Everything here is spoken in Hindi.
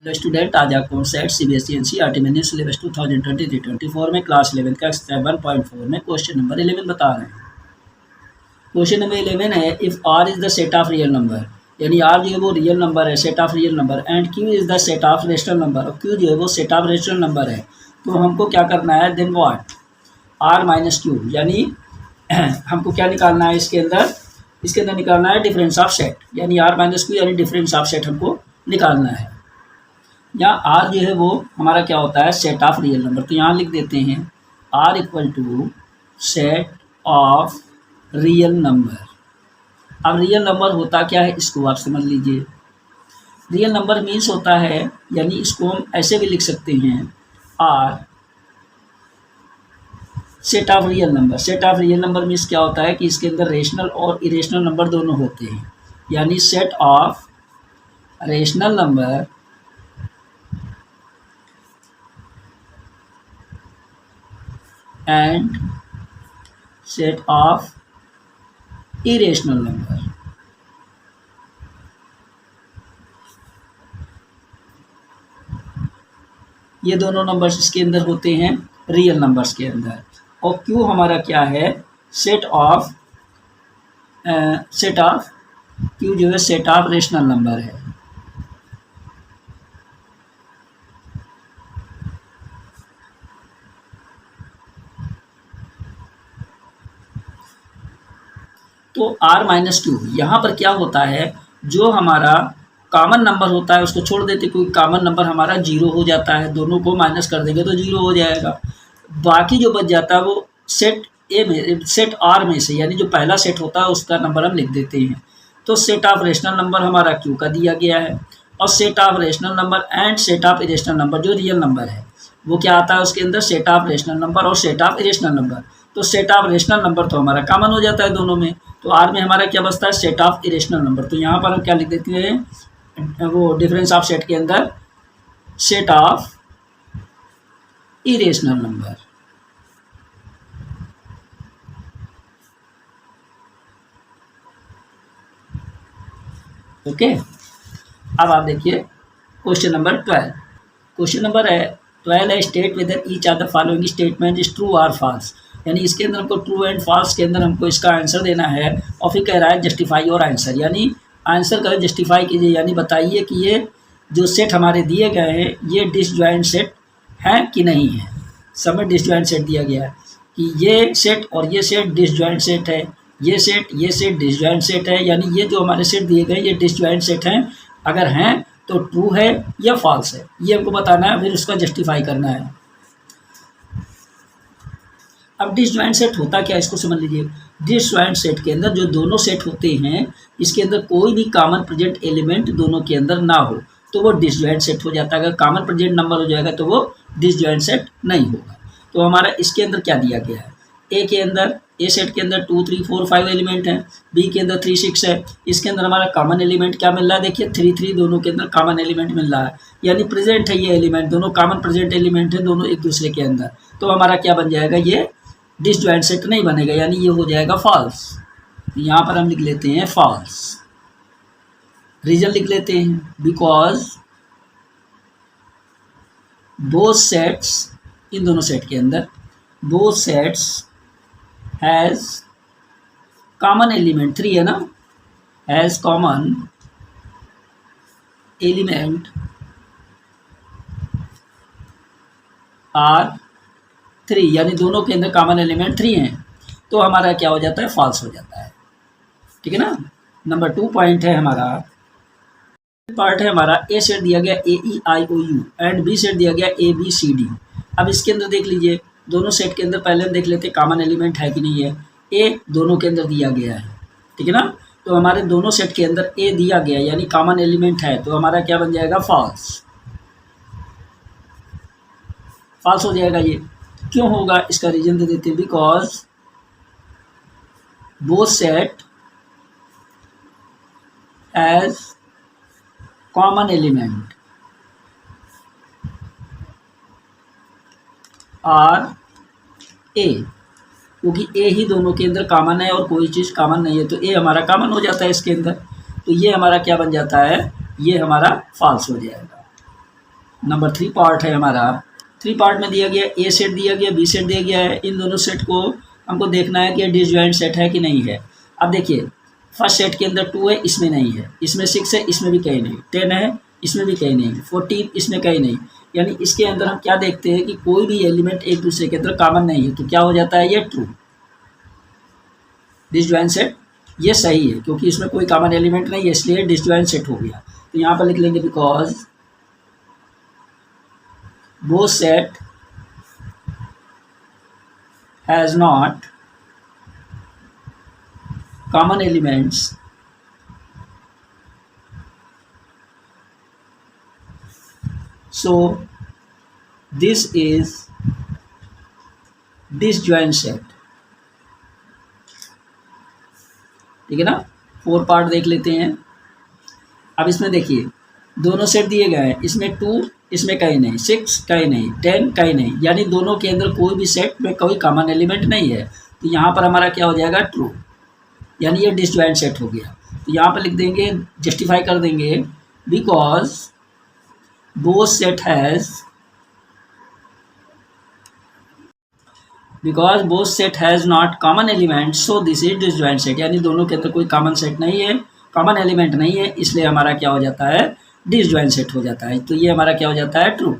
हेलो स्टूडेंट, आज आपको set CBSE NCERT mini syllabus 2023-24 में क्लास 11 का 7.4 में क्वेश्चन नंबर 11 बता रहे हैं। क्वेश्चन नंबर 11 है, if R is the set of real number, यानी आर जो है वो रियल नंबर है, set of real number, and Q is the set of rational number, और क्यू जो है वो सेट ऑफ रेशनल नंबर है, तो हमको क्या करना है, then what, R minus Q, यानी हमको क्या निकालना है इसके अंदर निकालना है डिफरेंस ऑफ सेट, यानी आर माइनस क्यू यानी डिफरेंस ऑफ सेट हमको निकालना है। यहाँ आर जो है वो हमारा क्या होता है, सेट ऑफ रियल नंबर, तो यहाँ लिख देते हैं R equal to set of real number. अब रियल नंबर होता क्या है, इसको आप समझ लीजिए। रियल नंबर मीन्स होता है, यानी इसको हम ऐसे भी लिख सकते हैं, R set of real number. Set of real number means क्या होता है कि इसके अंदर रेशनल और इरेशनल नंबर दोनों होते हैं, यानी set of rational number and set of irrational number। ये दोनों नंबर्स इसके अंदर होते हैं रियल नंबर्स के अंदर, और क्यू हमारा क्या है, सेट ऑफ क्यू जो है सेट ऑफ रेशनल नंबर है। तो आर माइनस क्यू यहाँ पर क्या होता है, जो हमारा कॉमन नंबर होता है उसको छोड़ देते, कोई कॉमन नंबर हमारा जीरो हो जाता है, दोनों को माइनस कर देंगे तो जीरो हो जाएगा। बाकी जो बच जाता है वो सेट ए में, सेट आर में से, यानी जो पहला सेट होता है उसका नंबर हम लिख देते हैं। तो सेट ऑफ रेशनल नंबर हमारा क्यू का दिया गया है, और set of rational number and set of irrational number जो रियल नंबर है वो क्या आता है उसके अंदर, सेट ऑफ रेशनल नंबर और सेट ऑफ इरेशनल नंबर। तो सेट ऑफ रेशनल नंबर तो हमारा कॉमन हो जाता है दोनों में, तो आर में हमारा क्या बचता है, सेट ऑफ इरेशनल नंबर। तो यहाँ पर हम क्या लिख देते हैं, वो डिफरेंस ऑफ सेट के अंदर set of irrational number. Okay, अब आप देखिए क्वेश्चन नंबर 12। क्वेश्चन नंबर 12 है, state whether each of the following statement is true और फॉल्स, यानी इसके अंदर हमको ट्रू एंड फॉल्स के अंदर हमको इसका आंसर देना है, और फिर कह रहा है जस्टिफाई और आंसर, यानी आंसर का जस्टिफाई कीजिए, यानी बताइए कि ये जो सेट हमारे दिए गए हैं ये डिसजॉइंट सेट हैं कि नहीं है। सब में डिसजॉइंट सेट दिया गया है कि ये सेट और ये सेट डिसजॉइंट सेट है, ये सेट डिसजॉइंट सेट है, यानी ये जो हमारे सेट दिए गए ये डिसजॉइंट सेट हैं, अगर हैं तो ट्रू है या फॉल्स है, ये हमको बताना है, फिर उसका जस्टिफाई करना है। अब डिसजॉइंट सेट होता क्या है, इसको समझ लीजिए। डिसजॉइंट सेट के अंदर जो दोनों सेट होते हैं इसके अंदर कोई भी कॉमन प्रेजेंट एलिमेंट दोनों के अंदर ना हो तो वो डिसजॉइंट सेट हो जाता है। अगर कॉमन प्रेजेंट नंबर हो जाएगा तो वो डिसजॉइंट सेट नहीं होगा। तो हमारा इसके अंदर क्या दिया गया है, ए के अंदर, ए सेट के अंदर 2 3 4 5 एलिमेंट हैं, बी के अंदर 3 6 है, इसके अंदर हमारा कॉमन एलिमेंट क्या मिल रहा है, देखिए 3 3 दोनों के अंदर कॉमन एलिमेंट मिल रहा है, यानी प्रेजेंट है ये एलिमेंट, दोनों कॉमन प्रेजेंट एलिमेंट है, दोनों एक दूसरे के अंदर। तो हमारा क्या बन जाएगा, ये डिसजॉइंट सेट नहीं बनेगा, यानी ये हो जाएगा फॉल्स। यहाँ पर हम लिख लेते हैं फॉल्स। रीजन लिख लेते हैं, बिकॉज बोथ सेट्स, इन दोनों सेट के अंदर both sets has common element 3 है ना, हैज़ कॉमन एलिमेंट आर 3, यानी दोनों के अंदर कॉमन एलिमेंट 3 हैं, तो हमारा क्या हो जाता है, फॉल्स हो जाता है। ठीक है ना। नंबर 2 पॉइंट है हमारा, पार्ट है हमारा, ए सेट दिया गया AEIOU एंड बी सेट दिया गया ABCD। अब इसके अंदर देख लीजिए, दोनों सेट के अंदर पहले हम देख लेते हैं कॉमन एलिमेंट है कि नहीं है। ए दोनों के अंदर दिया गया है, ठीक है ना, तो हमारे दोनों सेट के अंदर ए दिया गया यानी कॉमन एलिमेंट है, तो हमारा क्या बन जाएगा, फॉल्स। फॉल्स हो जाएगा। ये क्यों होगा, इसका रीजन दे देते हैं, because both set has common element are A, क्योंकि ए ही दोनों के अंदर कॉमन है और कोई चीज़ कॉमन नहीं है, तो ए हमारा कॉमन हो जाता है इसके अंदर, तो ये हमारा क्या बन जाता है, ये हमारा फॉल्स हो जाएगा। नंबर 3 पार्ट है हमारा। 3 पार्ट में दिया गया ए सेट दिया गया, बी सेट दिया गया है। इन दोनों सेट को हमको देखना है कि डिसजॉइंट सेट है कि नहीं है। अब देखिए फर्स्ट सेट के अंदर 2 है, इसमें नहीं है, इसमें 6 है, इसमें भी कहीं नहीं, 10 है, इसमें भी कहीं नहीं, 14 इसमें कहीं नहीं। यानी इसके अंदर हम क्या देखते हैं कि कोई भी एलिमेंट एक दूसरे के अंदर कॉमन नहीं है, तो क्या हो जाता है ये ट्रू, डिसजॉइंट सेट ये सही है, क्योंकि इसमें कोई कॉमन एलिमेंट नहीं है, इसलिए डिसजॉइंट सेट हो गया। तो यहाँ पर लिख लेंगे because both set has not common elements so this is disjoint set। ठीक है ना, 4 पार्ट देख लेते हैं। अब इसमें देखिए दोनों सेट दिए गए हैं, इसमें 2 इसमें कहीं नहीं, 6 कहीं नहीं, 10 कहीं नहीं, यानी दोनों के अंदर कोई भी सेट में कोई कॉमन एलिमेंट नहीं है। तो यहाँ पर हमारा क्या हो जाएगा ट्रू, यानी ये डिसजॉइंट सेट हो गया। तो यहाँ पर लिख देंगे, जस्टिफाई कर देंगे because both set has not common element so this is disjoint set, यानी दोनों के अंदर कोई कॉमन सेट नहीं है, कॉमन एलिमेंट नहीं है, इसलिए हमारा क्या हो जाता है डिसजॉइंट सेट हो जाता है। तो ये हमारा क्या हो जाता है ट्रू।